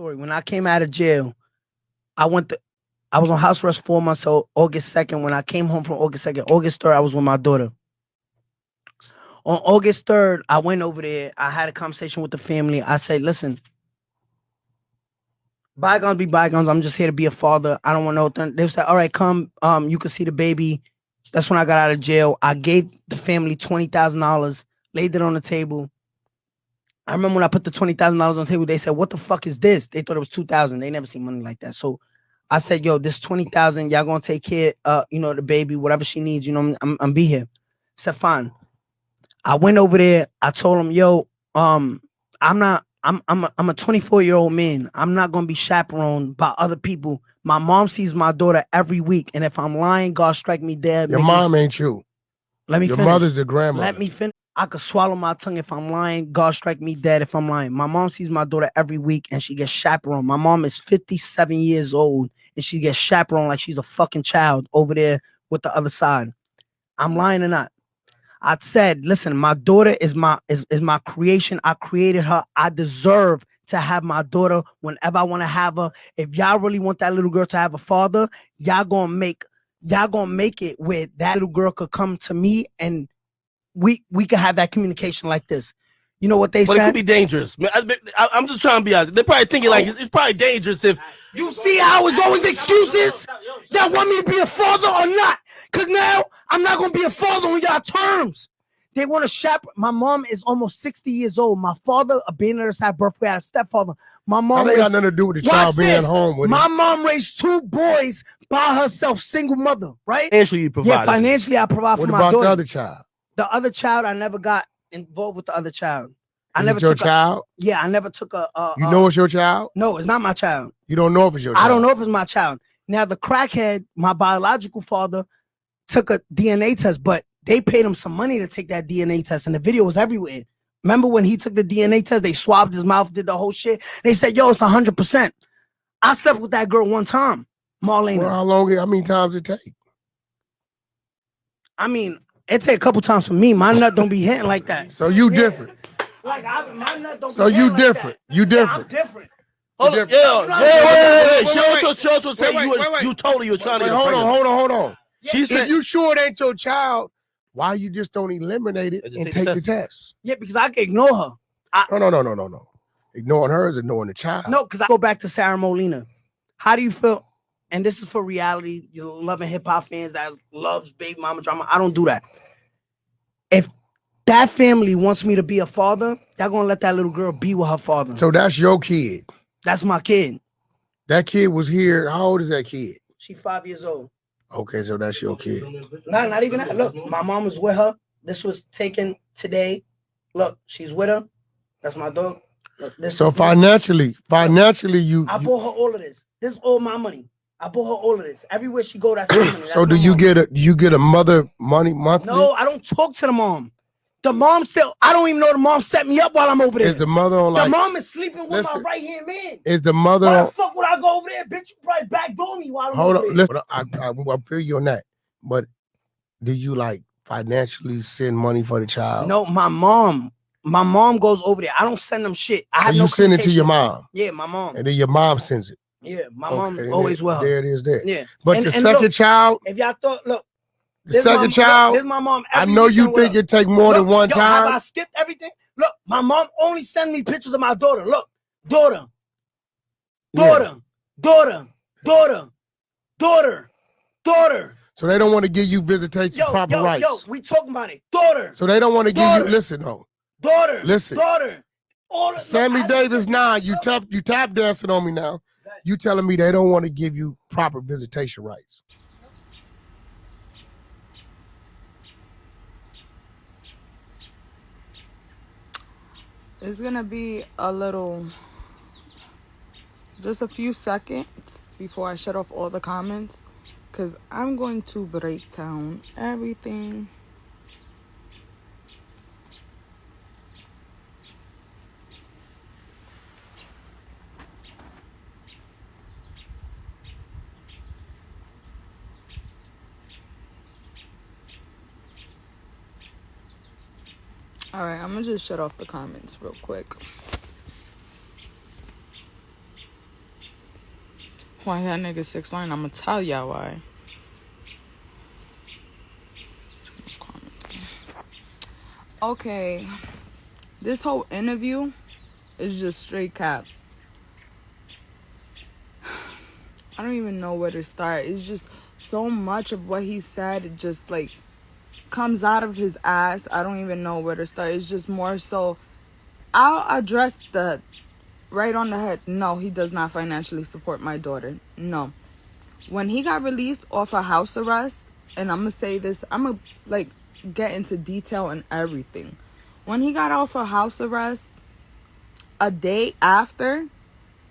story. When I came out of jail, I was on house arrest 4 months. So August 2nd, when I came home from August 2nd, August 3rd, I was with my daughter. On August 3rd, I went over there. I had a conversation with the family. I said, listen, bygones be bygones. I'm just here to be a father. I don't want no. They said, all right, come. You can see the baby. That's when I got out of jail. I gave the family $20,000, laid it on the table. I remember when I put the $20,000 on the table, they said, what the fuck is this? They thought it was $2,000. They never seen money like that. So I said, yo, this $20,000, y'all gonna take care, the baby, whatever she needs, I'm be here. I said, fine. I went over there. I told him, yo, I'm a 24-year-old man. I'm not gonna be chaperoned by other people. My mom sees my daughter every week, and if I'm lying, God strike me dead. Your mom ain't you. Let me Your finish. mother's the grandmother. Let me finish. I could swallow my tongue if I'm lying. God strike me dead if I'm lying. My mom sees my daughter every week, and she gets chaperoned. My mom is 57 years old, and she gets chaperoned like she's a fucking child over there with the other side. I'm lying or not? I said, listen, my daughter is my creation. I created her. I deserve to have my daughter whenever I want to have her. If y'all really want that little girl to have a father, y'all gonna make it where that little girl could come to me and we could have that communication like this. You know what they said? But it could be dangerous. I'm just trying to be honest. They're probably thinking like it's probably dangerous if you see how it's always excuses. Y'all want me to be a father or not? Because now I'm not going to be a father on y'all terms. They want to chaperone. My mom is almost 60 years old. My father, being at her side birth, we had a stepfather. My mom ain't got nothing to do with the child being home with my mom raised 2 boys by herself, single mother, right? Financially you provide. Yeah, financially I provide for my daughter. What about the other child? The other child, I never got involved with the other child. I never took your child? Yeah, I never took a. You know it's your child? No, it's not my child. You don't know if it's your child? I don't know if it's my child. Now, the crackhead, my biological father, took a DNA test, but they paid him some money to take that DNA test, and the video was everywhere. Remember when he took the DNA test, they swabbed his mouth, did the whole shit. They said, yo, it's 100%. I slept with that girl one time, Marlena. Well, how many times it take? I mean, it take a couple times for me. My nut don't be hitting like that. So you different. Like my nut don't so be you hitting different. Like that. You different. Yeah, I'm different. Hold on, wait. Show us what say you told her you were trying to get hold on. She said, if you sure it ain't your child, why you just don't eliminate it and take the test? Yeah, because I can ignore her. No. Ignoring her is ignoring the child. No, because I go back to Sara Molina. How do you feel? And this is for reality, loving hip-hop fans that loves baby mama drama. I don't do that. If that family wants me to be a father, they're going to let that little girl be with her father. So that's your kid? That's my kid. That kid was here. How old is that kid? She's 5 years old. Okay, so that's your kid. Not even that. Look, my mom was with her. This was taken today. Look, she's with her. That's my dog. Look, so financially, you... I bought her all of this. This is all my money. I bought her all of this. Everywhere she go, that's money. So do you get a mother money monthly? No, I don't talk to the mom. The mom still, I don't even know the mom set me up while I'm over there. Is the mother on the mom is sleeping with my right hand man. Is the mother Why the fuck would I go over there? Bitch, you probably backdoor me while I'm over there. Listen, I feel you on that. But do you like financially send money for the child? No, my mom goes over there. I don't send them shit. I have you send it to your mom? Yeah, my mom. And then your mom sends it? Yeah, my mom's always well. There it is there. Yeah. But the second child, if y'all thought, look, the second child, this is my mom. I know you think it take more than one time. Have I skipped everything? Look, my mom only sends me pictures of my daughter. Look, daughter. So they don't want to give you visitation proper rights. Yo, we talking about it. Daughter. So they don't want to give you, listen though. Daughter. Listen. Daughter. Sammy Davis, you tap dancing on me now. You telling me they don't want to give you proper visitation rights. It's gonna be just a few seconds before I shut off all the comments, because I'm going to break down everything. All right, I'm gonna just shut off the comments real quick. why that nigga 6ix9ine. I'm gonna tell y'all why. Okay, this whole interview is just straight cap. I don't even know where to start. It's just so much of what he said, it just like comes out of his ass. I don't even know where to start. It's just more so, I'll address the right on the head. No, he does not financially support my daughter. No. When he got released off of house arrest, and I'm gonna say this, I'm gonna like get into detail and everything. When he got off of house arrest, a day after,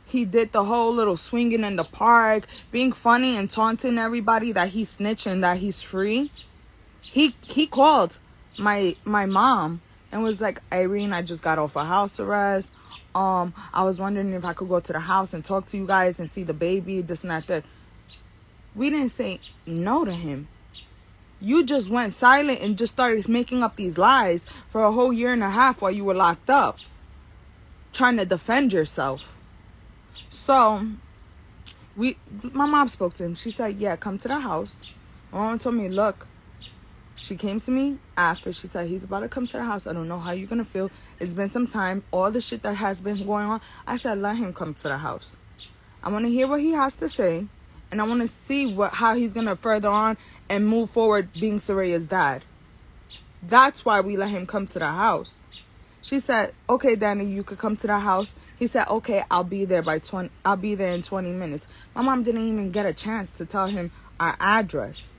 he did the whole little swinging in the park, being funny and taunting everybody that he's snitching, that he's free. He called my mom and was like, Irene, I just got off of house arrest. I was wondering if I could go to the house and talk to you guys and see the baby, this and that. We didn't say no to him. You just went silent and just started making up these lies for a whole year and a half while you were locked up, trying to defend yourself. So, my mom spoke to him. She said, yeah, come to the house. My mom told me, look, she came to me after. She said, he's about to come to the house. I don't know how you're going to feel. It's been some time. All the shit that has been going on. I said, let him come to the house. I want to hear what he has to say. And I want to see how he's going to further on and move forward being Soraya's dad. That's why we let him come to the house. She said, okay, Danny, you could come to the house. He said, okay, I'll be there in 20 minutes. My mom didn't even get a chance to tell him our address.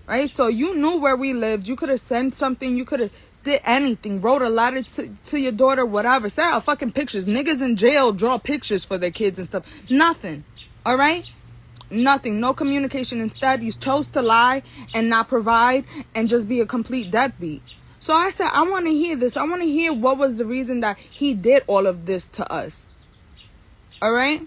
Right? So you knew where we lived. You could have sent something. You could have did anything. Wrote a letter to your daughter, whatever. Sent out fucking pictures. Niggas in jail draw pictures for their kids and stuff. Nothing. All right? Nothing. No communication. Instead, you chose to lie and not provide and just be a complete deadbeat. So I said, I want to hear this. I want to hear what was the reason that he did all of this to us. All right?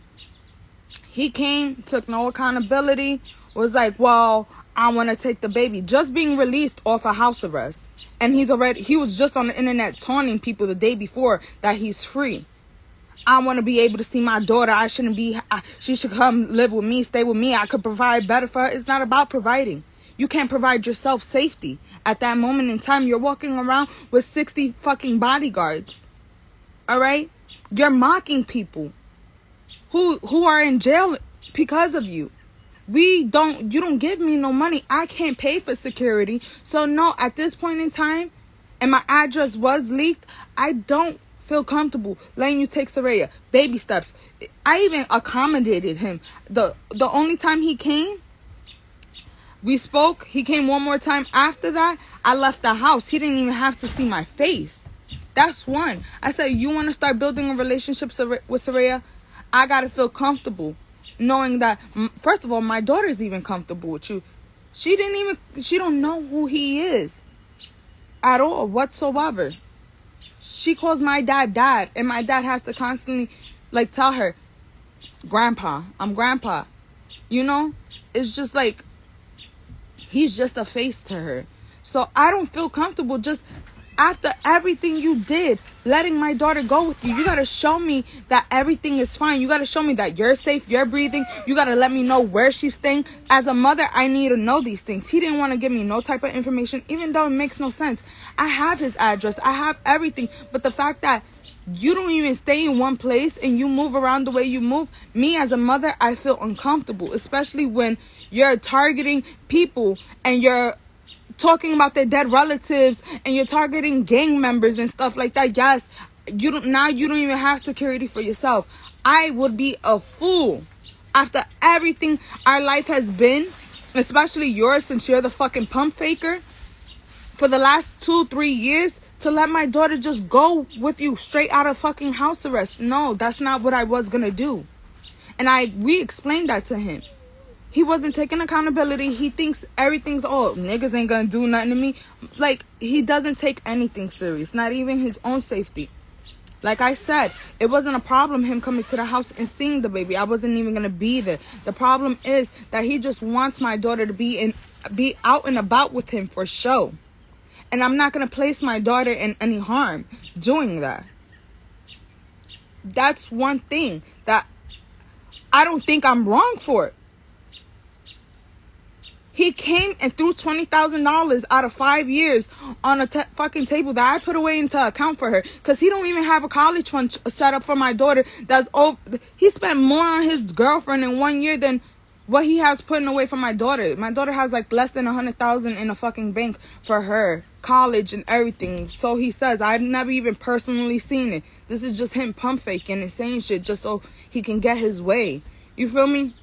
He came, took no accountability, was like, well, I want to take the baby. Just being released off a house arrest. And he was just on the internet taunting people the day before that he's free. I want to be able to see my daughter. She should come live with me, stay with me. I could provide better for her. It's not about providing. You can't provide yourself safety. At that moment in time, you're walking around with 60 fucking bodyguards. All right? You're mocking people who are in jail because of you. You don't give me no money. I can't pay for security. So no, at this point in time, and my address was leaked, I don't feel comfortable letting you take Soraya. Baby steps. I even accommodated him. The only time he came, we spoke. He came one more time. After that, I left the house. He didn't even have to see my face. That's one. I said, you want to start building a relationship with Soraya? I got to feel comfortable knowing that, first of all, my daughter's even comfortable with you. She don't know who he is at all whatsoever. She calls my dad, and my dad has to constantly tell her, Grandpa, I'm Grandpa. You know, it's just like, he's just a face to her. So I don't feel comfortable just after everything you did, letting my daughter go with you. You got to show me that everything is fine. You got to show me that you're safe, you're breathing. You got to let me know where she's staying. As a mother, I need to know these things. He didn't want to give me no type of information, even though it makes no sense. I have his address. I have everything. But the fact that you don't even stay in one place and you move around the way you move, me as a mother, I feel uncomfortable, especially when you're targeting people and you're talking about their dead relatives and you're targeting gang members and stuff like that. Yes, you don't even have security for yourself. I would be a fool after everything our life has been, especially yours, since you're the fucking pump faker, for the last 2-3 years, to let my daughter just go with you straight out of fucking house arrest. No, that's not what I was gonna do. And we explained that to him. He wasn't taking accountability. He thinks everything's, niggas ain't gonna do nothing to me. He doesn't take anything serious, not even his own safety. Like I said, it wasn't a problem him coming to the house and seeing the baby. I wasn't even gonna be there. The problem is that he just wants my daughter to be out and about with him for show. And I'm not gonna place my daughter in any harm doing that. That's one thing that I don't think I'm wrong for it. He came and threw $20,000 out of 5 years on a fucking table that I put away into account for her. Because he don't even have a college fund set up for my daughter. He spent more on his girlfriend in 1 year than what he has putting away for my daughter. My daughter has like less than 100,000 in a fucking bank for her college and everything. So he says. I've never even personally seen it. This is just him pump faking and saying shit just so he can get his way. You feel me?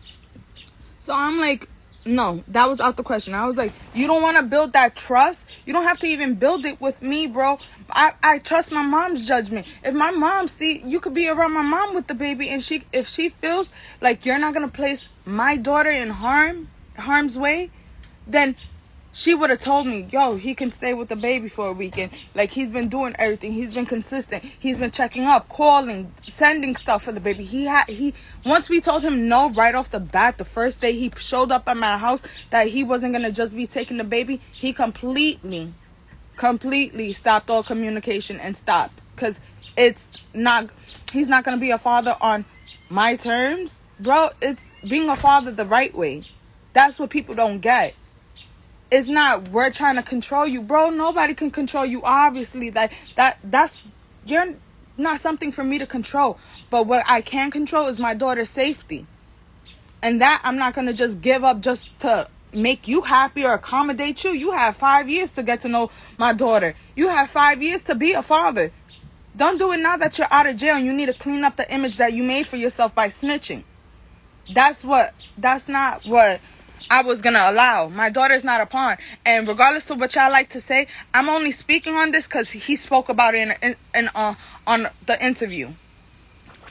So I'm like, no, that was out the question. I was like, you don't want to build that trust? You don't have to even build it with me, bro. I trust my mom's judgment. If my mom you could be around my mom with the baby, and if she feels like you're not going to place my daughter in harm's way, then she would have told me, yo, he can stay with the baby for a weekend. Like, he's been doing everything. He's been consistent. He's been checking up, calling, sending stuff for the baby. Once we told him no right off the bat, the first day he showed up at my house, that he wasn't going to just be taking the baby, he completely stopped all communication and stopped. Because he's not going to be a father on my terms. Bro, it's being a father the right way. That's what people don't get. It's not we're trying to control you, bro. Nobody can control you, obviously. That's you're not something for me to control. But what I can control is my daughter's safety. And that I'm not gonna just give up just to make you happy or accommodate you. You have 5 years to get to know my daughter. You have 5 years to be a father. Don't do it now that you're out of jail and you need to clean up the image that you made for yourself by snitching. That's not what I was going to allow. My daughter's not a pawn. And regardless of what y'all like to say, I'm only speaking on this because he spoke about it on the interview.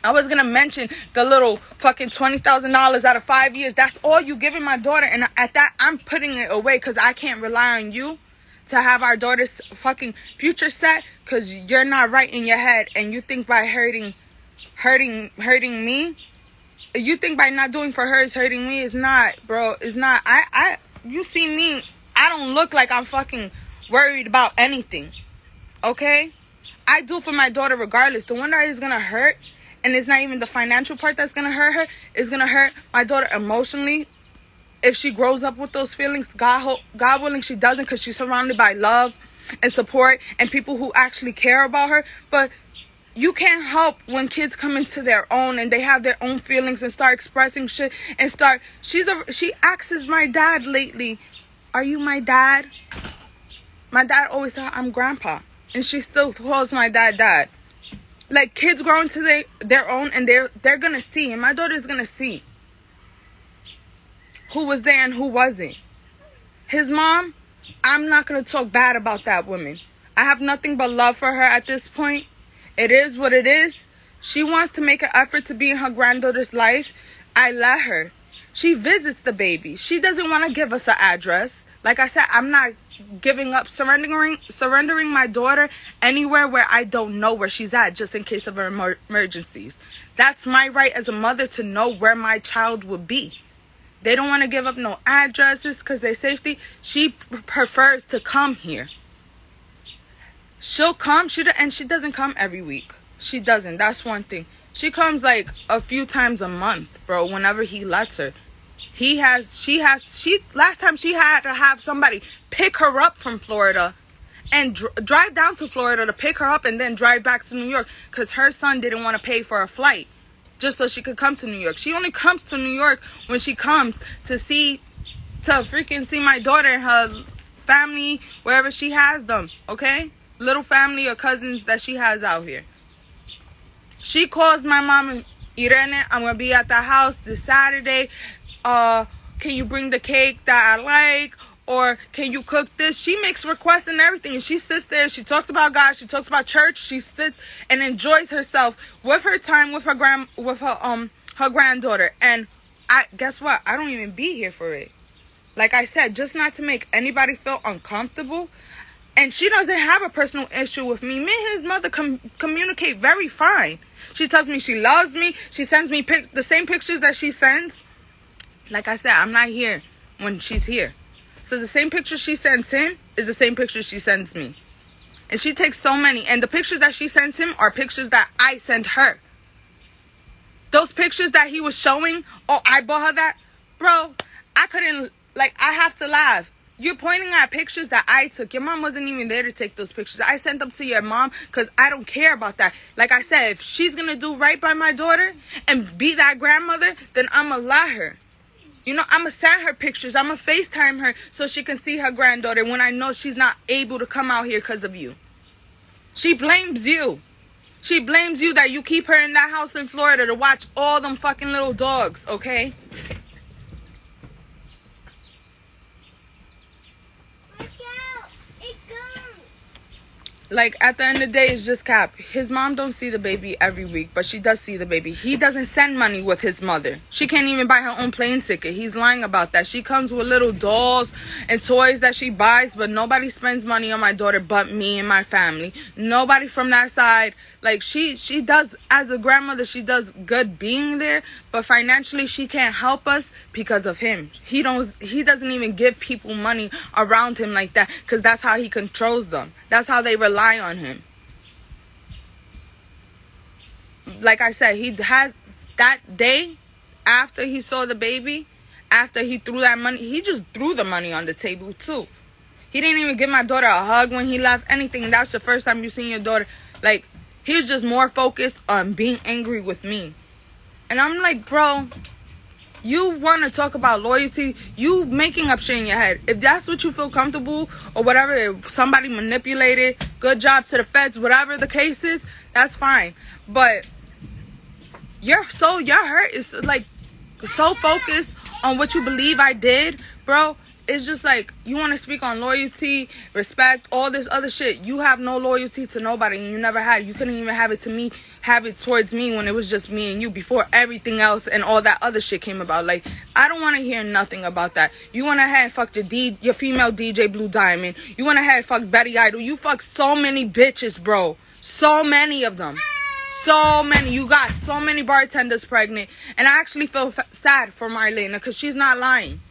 I was going to mention the little fucking $20,000 out of 5 years. That's all you giving my daughter. And at that, I'm putting it away because I can't rely on you to have our daughter's fucking future set, because you're not right in your head. And you think by hurting me, you think by not doing for her is hurting me. It's not, bro. It's not. You see me, I don't look like I'm fucking worried about anything. Okay? I do for my daughter regardless. The one that is gonna hurt, and it's not even the financial part that's gonna hurt her, is gonna hurt my daughter emotionally. If she grows up with those feelings, God willing she doesn't, because she's surrounded by love and support and people who actually care about her. But you can't help when kids come into their own and they have their own feelings and start expressing shit and she asks my dad lately, are you my dad? My dad always said I'm grandpa, and she still calls my dad. Like, kids grow into their own, and they're gonna see, and my daughter's gonna see who was there and who wasn't. His mom, I'm not gonna talk bad about that woman. I have nothing but love for her at this point. It is what it is. She wants to make an effort to be in her granddaughter's life. I let her. She visits the baby. She doesn't want to give us an address. Like I said, I'm not giving up, surrendering my daughter anywhere where I don't know where she's at, just in case of emergencies. That's my right as a mother, to know where my child would be. They don't want to give up no addresses because their safety. She prefers to come here. She'll come, and she doesn't come every week. She doesn't. That's one thing. She comes like a few times a month, bro, whenever he lets her. Last time she had to have somebody pick her up from Florida and drive down to Florida to pick her up and then drive back to New York, because her son didn't want to pay for a flight just so she could come to New York. She only comes to New York when she comes to freaking see my daughter and her family, wherever she has them, okay? Little family or cousins that she has out here. She calls my mom and Irene, I'm going to be at the house this Saturday. Can you bring the cake that I like? Or can you cook this? She makes requests and everything. And she sits there. She talks about God. She talks about church. She sits and enjoys herself with her time with her granddaughter. And guess what? I don't even be here for it. Like I said, just not to make anybody feel uncomfortable. And she doesn't have a personal issue with me. Me and his mother communicate very fine. She tells me she loves me. She sends me the same pictures that she sends. Like I said, I'm not here when she's here. So the same picture she sends him is the same picture she sends me. And she takes so many. And the pictures that she sends him are pictures that I send her. Those pictures that he was showing, oh, I bought her that. Bro, I couldn't, like, I have to laugh. You're pointing at pictures that I took. Your mom wasn't even there to take those pictures. I sent them to your mom because I don't care about that. Like I said, if she's going to do right by my daughter and be that grandmother, then I'm going to let her. You know, I'm going to send her pictures. I'm going to FaceTime her so she can see her granddaughter when I know she's not able to come out here because of you. She blames you. She blames you that you keep her in that house in Florida to watch all them fucking little dogs, okay? Like, at the end of the day, it's just cap. His mom don't see the baby every week, but she does see the baby. He doesn't send money with his mother. She can't even buy her own plane ticket. He's lying about that. She comes with little dolls and toys that she buys, but nobody spends money on my daughter but me and my family. Nobody from that side. Like, she does, as a grandmother, she does good being there, but financially she can't help us because of him. He doesn't even give people money around him like that because that's how he controls them. That's how they rely on him. Like I said, he has that day after he saw the baby, after he threw that money, he just threw the money on the table too. He didn't even give my daughter a hug when he left, anything. And that's the first time you seen your daughter. Like, he was just more focused on being angry with me. And I'm like, bro, you want to talk about loyalty, you making up shit in your head. If that's what you feel comfortable or whatever, if somebody manipulated, good job to the feds, whatever the case is, that's fine. But your hurt is like so focused on what you believe I did, bro. It's just like, you want to speak on loyalty, respect, all this other shit. You have no loyalty to nobody, and you never had. You couldn't even have it towards me when it was just me and you before everything else and all that other shit came about. Like, I don't want to hear nothing about that. You went ahead and fucked your female DJ Blue Diamond. You went ahead and fucked Betty Idol. You fucked so many bitches, bro. So many of them. So many. You got so many bartenders pregnant. And I actually feel sad for Marlena because she's not lying.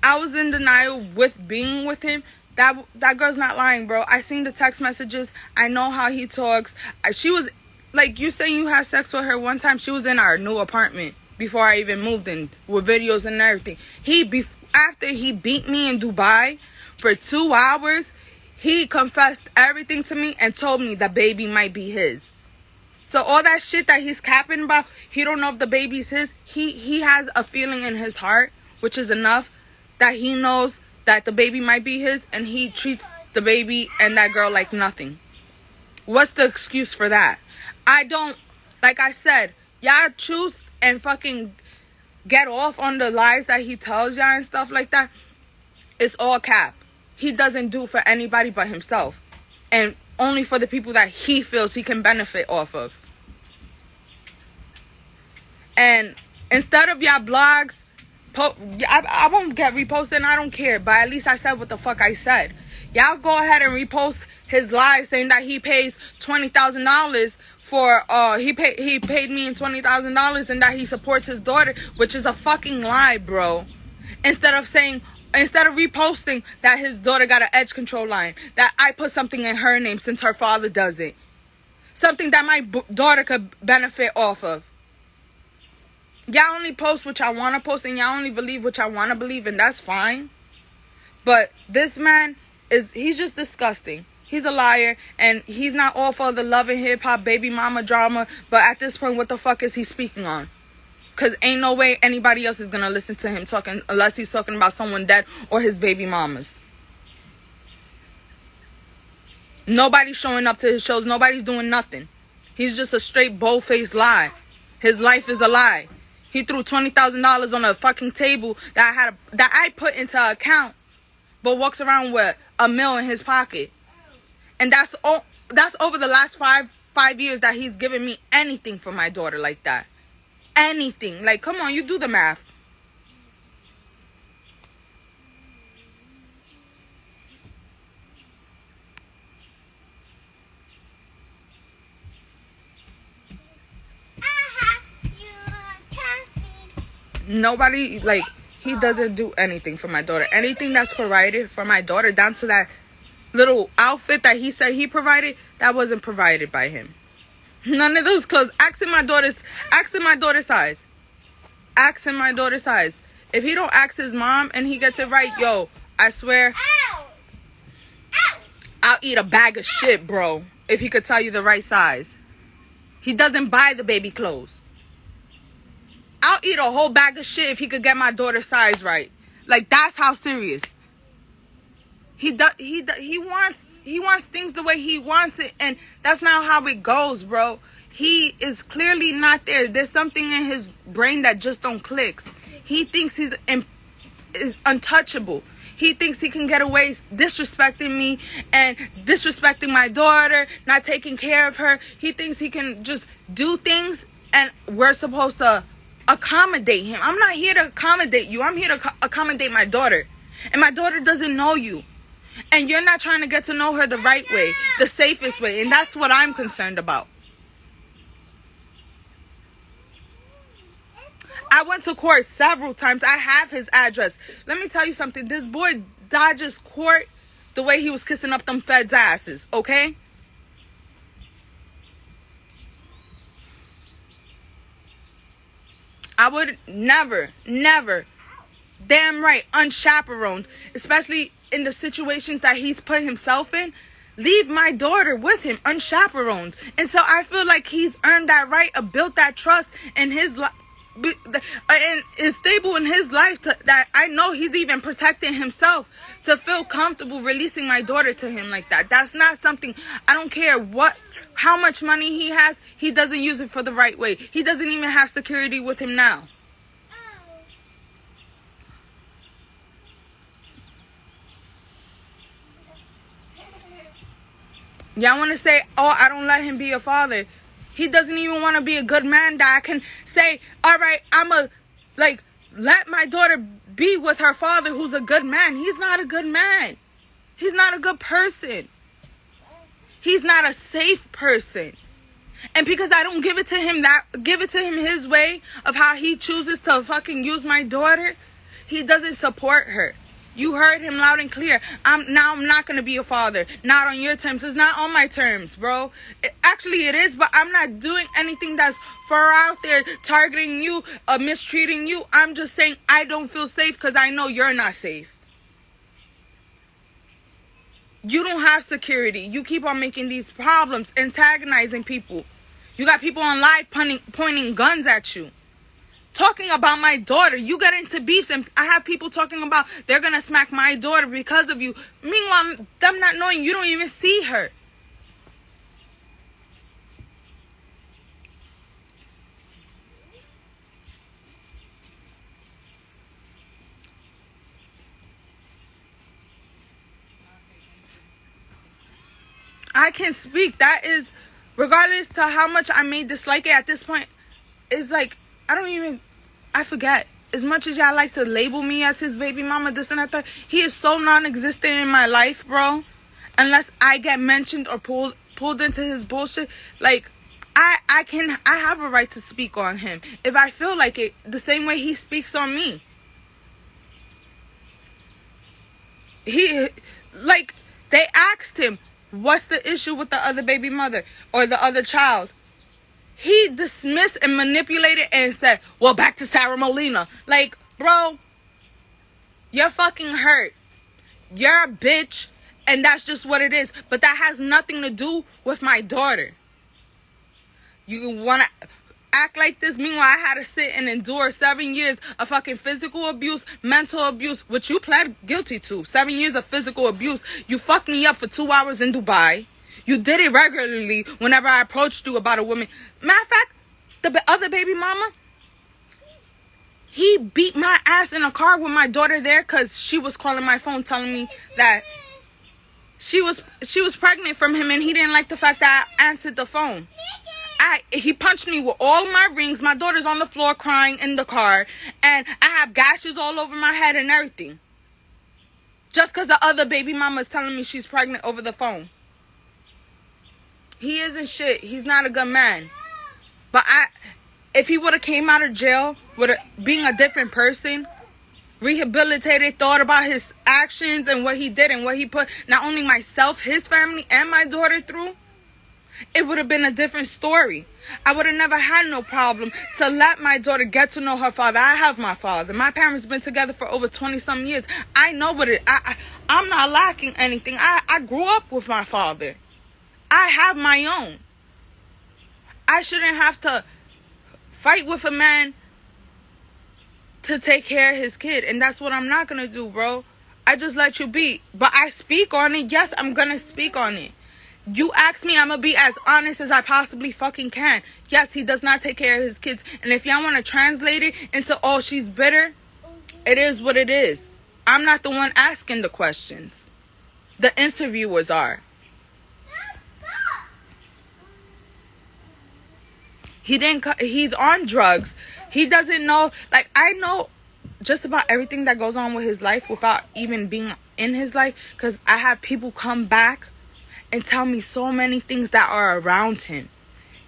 I was in denial with being with him. That girl's not lying, bro. I seen the text messages. I know how he talks. She was, like, you saying you had sex with her one time. She was in our new apartment before I even moved in with videos and everything. After he beat me in Dubai for 2 hours, he confessed everything to me and told me the baby might be his. So all that shit that he's capping about, he don't know if the baby's his. He has a feeling in his heart, which is enough, that he knows that the baby might be his, and he treats the baby and that girl like nothing. What's the excuse for that? I don't, like I said, y'all choose and fucking get off on the lies that he tells y'all and stuff like that. It's all cap. He doesn't do for anybody but himself, and only for the people that he feels he can benefit off of. And instead of y'all blogs, I won't get reposted, I don't care, but at least I said what the fuck I said. Y'all go ahead and repost his live saying that he pays $20,000 for he paid me in $20,000 and that he supports his daughter, which is a fucking lie, bro. Instead of reposting that his daughter got an edge control line, that I put something in her name since her father doesn't, something that my daughter could benefit off of. Y'all only post what y'all want to post, and y'all only believe what y'all want to believe, and that's fine. But this man he's just disgusting. He's a liar, and he's not all for the love and hip-hop baby mama drama, but at this point, what the fuck is he speaking on? Because ain't no way anybody else is going to listen to him talking unless he's talking about someone dead or his baby mamas. Nobody's showing up to his shows. Nobody's doing nothing. He's just a straight bold-faced lie. His life is a lie. He threw $20,000 on a fucking table that I put into an account, but walks around with $1 million in his pocket. And that's over the last five years that he's given me anything for my daughter like that. Anything. Like, come on, you do the math. Nobody, like, he doesn't do anything for my daughter. Anything that's provided for my daughter, down to that little outfit that he said he provided, that wasn't provided by him. None of those clothes. Asking my daughter's size. Asking my daughter's size. If he don't ask his mom and he gets it right, yo, I swear, I'll eat a bag of shit, bro, if he could tell you the right size. He doesn't buy the baby clothes. I'll eat a whole bag of shit if he could get my daughter's size right. Like, that's how serious. He wants things the way he wants it, and that's not how it goes, bro. He is clearly not there. There's something in his brain that just don't click. He thinks is untouchable. He thinks he can get away disrespecting me and disrespecting my daughter, not taking care of her. He thinks he can just do things and we're supposed to accommodate him. I'm not here to accommodate you. I'm here to accommodate my daughter. And my daughter doesn't know you. And you're not trying to get to know her the right way, the safest way. And that's what I'm concerned about. I went to court several times. I have his address. Let me tell you something. This boy dodges court the way he was kissing up them feds' asses, okay? I would never, damn right, unchaperoned, especially in the situations that he's put himself in, leave my daughter with him unchaperoned. And so I feel like he's earned that right, built that trust in his life, and is stable in his life that I know he's even protecting himself to feel comfortable releasing my daughter to him like that. That's not something, I don't care how much money he has, he doesn't use it for the right way. He doesn't even have security with him now. Y'all want to say, oh, I don't let him be a father. He doesn't even want to be a good man that I can say, all right, let my daughter be with her father who's a good man. He's not a good man. He's not a good person. He's not a safe person. And because I don't give it to him his way of how he chooses to fucking use my daughter, he doesn't support her. You heard him loud and clear. I'm not going to be a father. Not on your terms. It's not on my terms, bro. Actually, it is, but I'm not doing anything that's far out there targeting you, mistreating you. I'm just saying I don't feel safe because I know you're not safe. You don't have security. You keep on making these problems, antagonizing people. You got people on live pointing guns at you. Talking about my daughter. You get into beefs and I have people talking about they're going to smack my daughter because of you. Meanwhile, them not knowing you don't even see her. I can speak. That is, regardless to how much I may dislike it at this point, it's like, I forget. As much as y'all like to label me as his baby mama, this and that, he is so non-existent in my life, bro. Unless I get mentioned or pulled into his bullshit. Like, I have a right to speak on him if I feel like it, the same way he speaks on me. They asked him, what's the issue with the other baby mother or the other child? He dismissed and manipulated and said, well, back to Sara Molina. Like, bro, you're fucking hurt. You're a bitch, and that's just what it is. But that has nothing to do with my daughter. You want to act like this? Meanwhile, I had to sit and endure 7 years of fucking physical abuse, mental abuse, which you pled guilty to. 7 years of physical abuse. You fucked me up for 2 hours in Dubai. You did it regularly whenever I approached you about a woman. Matter of fact, the other baby mama, he beat my ass in a car with my daughter there because she was calling my phone telling me that she was pregnant from him and he didn't like the fact that I answered the phone. He punched me with all my rings. My daughter's on the floor crying in the car. And I have gashes all over my head and everything. Just because the other baby mama is telling me she's pregnant over the phone. He isn't shit. He's not a good man. But if he would have came out of jail being a different person, rehabilitated, thought about his actions and what he did and what he put not only myself, his family, and my daughter through, it would have been a different story. I would have never had no problem to let my daughter get to know her father. I have my father. My parents been together for over 20-some years. I know what I'm not lacking anything. I grew up with my father. I have my own. I shouldn't have to fight with a man to take care of his kid. And that's what I'm not going to do, bro. I just let you be. But I speak on it. Yes, I'm going to speak on it. You ask me, I'm going to be as honest as I possibly fucking can. Yes, he does not take care of his kids. And if y'all want to translate it into, oh, she's bitter, it is what it is. I'm not the one asking the questions. The interviewers are. He's on drugs. He doesn't know, like, I know just about everything that goes on with his life without even being in his life, because I have people come back and tell me so many things that are around him.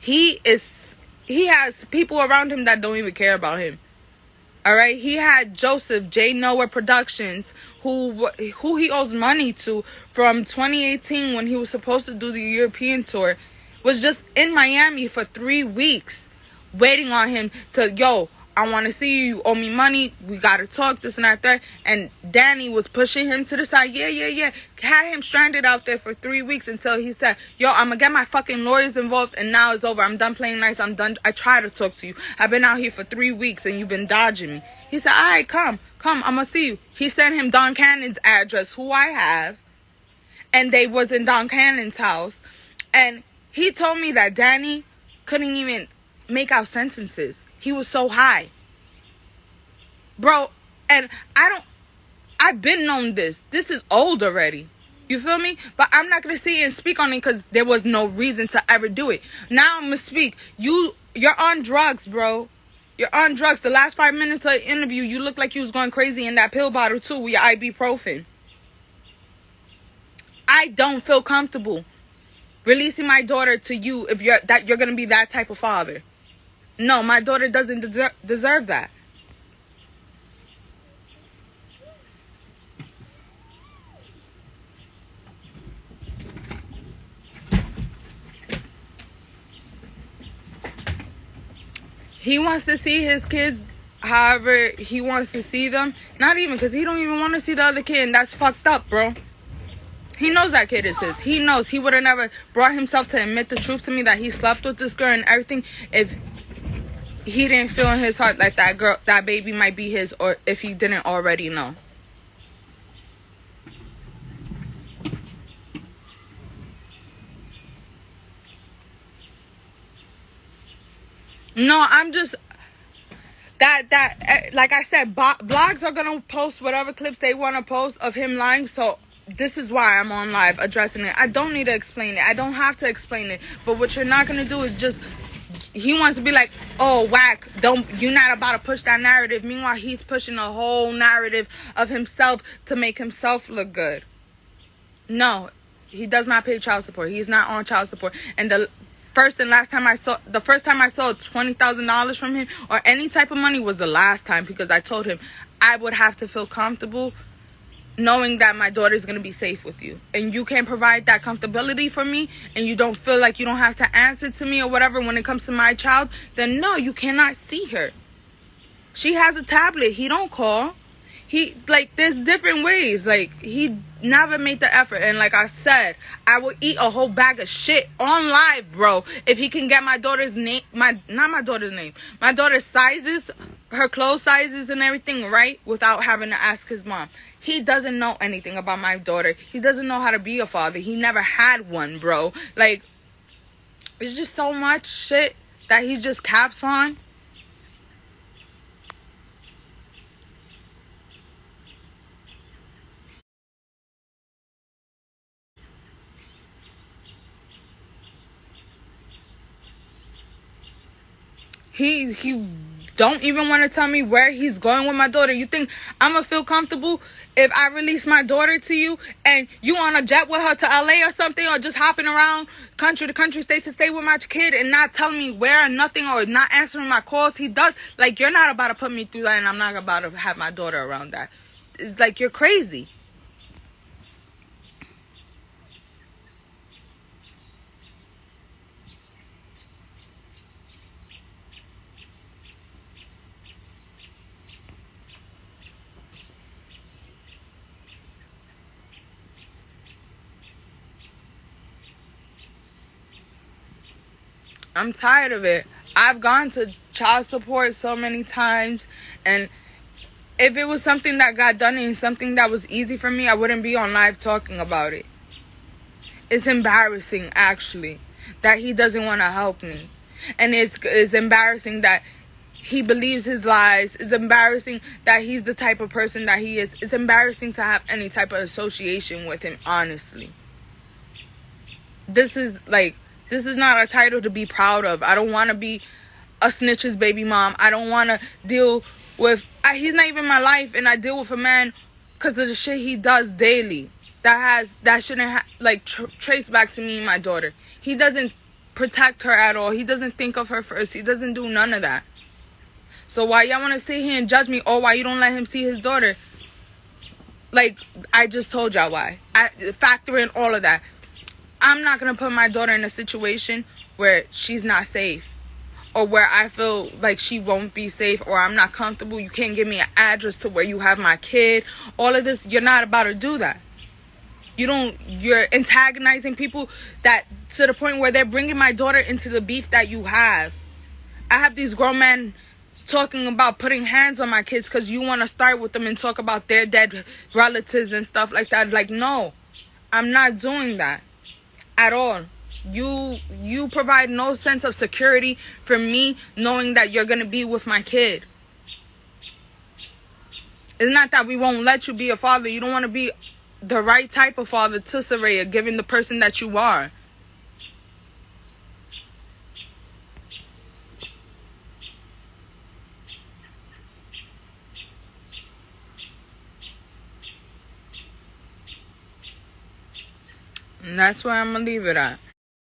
He has people around him that don't even care about him. All right, he had Joseph J. Noah Productions, who he owes money to from 2018 when he was supposed to do the European tour, was just in Miami for 3 weeks, waiting on him to, yo, I want to see you. You owe me money. We got to talk, this and that. And Danny was pushing him to the side. Yeah. Had him stranded out there for 3 weeks until he said, yo, I'm going to get my fucking lawyers involved and now it's over. I'm done playing nice. I'm done. I try to talk to you. I've been out here for 3 weeks and you've been dodging me. He said, all right, come. I'm going to see you. He sent him Don Cannon's address, who I have. And they was in Don Cannon's house. And he told me that Danny couldn't even make out sentences. He was so high. Bro, and I've been known this. This is old already. You feel me? But I'm not going to sit and speak on it because there was no reason to ever do it. Now I'm going to speak. You're on drugs, bro. You're on drugs. The last 5 minutes of the interview, you look like you was going crazy in that pill bottle too with your ibuprofen. I don't feel comfortable releasing my daughter to you if you're going to be that type of father. No, my daughter doesn't deserve that. He wants to see his kids however he wants to see them. Not even, because he don't even want to see the other kid, and that's fucked up, bro. He knows that kid is his. He knows. He would have never brought himself to admit the truth to me that he slept with this girl and everything if he didn't feel in his heart like that baby might be his, or if he didn't already know. No, I'm just that like I said, blogs are gonna post whatever clips they want to post of him lying. So this is why I'm on live addressing it. I don't need to explain it. I don't have to explain it. But what you're not gonna do is just, he wants to be like, oh, Wack, you're not about to push that narrative. Meanwhile, he's pushing a whole narrative of himself to make himself look good. No, he does not pay child support. He's not on child support. And the first time I saw $20,000 from him or any type of money was the last time, because I told him I would have to feel comfortable knowing that my daughter is going to be safe with you, and you can't provide that comfortability for me, and you don't feel like you don't have to answer to me or whatever when it comes to my child, then no, you cannot see her. She has a tablet. He don't call. There's different ways. He never made the effort. And like I said, I will eat a whole bag of shit on live, bro, if he can get my daughter's name, my daughter's sizes, her clothes sizes and everything right without having to ask his mom. He doesn't know anything about my daughter. He doesn't know how to be a father. He never had one, bro. It's just so much shit that he just caps on. He don't even want to tell me where he's going with my daughter. You think I'm going to feel comfortable if I release my daughter to you and you on a jet with her to LA or something, or just hopping around country to country, state to state with my kid and not telling me where or nothing, or not answering my calls? He does. You're not about to put me through that, and I'm not about to have my daughter around that. It's you're crazy. I'm tired of it. I've gone to child support so many times, and if it was something that got done and something that was easy for me, I wouldn't be on live talking about it. It's embarrassing, actually, that he doesn't want to help me. And it's embarrassing that he believes his lies. It's embarrassing that he's the type of person that he is. It's embarrassing to have any type of association with him, honestly. This is not a title to be proud of. I don't want to be a snitch's baby mom. I don't want to deal with... he's not even my life, and I deal with a man because of the shit he does daily. That shouldn't trace back to me and my daughter. He doesn't protect her at all. He doesn't think of her first. He doesn't do none of that. So why y'all want to sit here and judge me? Or why you don't let him see his daughter? Like, I just told y'all why. I factor in all of that. I'm not going to put my daughter in a situation where she's not safe, or where I feel like she won't be safe, or I'm not comfortable. You can't give me an address to where you have my kid. All of this, you're not about to do that. You're antagonizing people that to the point where they're bringing my daughter into the beef that you have. I have these grown men talking about putting hands on my kids because you want to start with them and talk about their dead relatives and stuff like that. Like, no, I'm not doing that at all. You provide no sense of security for me knowing that you're going to be with my kid. It's not that we won't let you be a father. You don't want to be the right type of father to Saraya, given the person that you are. And that's where I'm going to leave it at.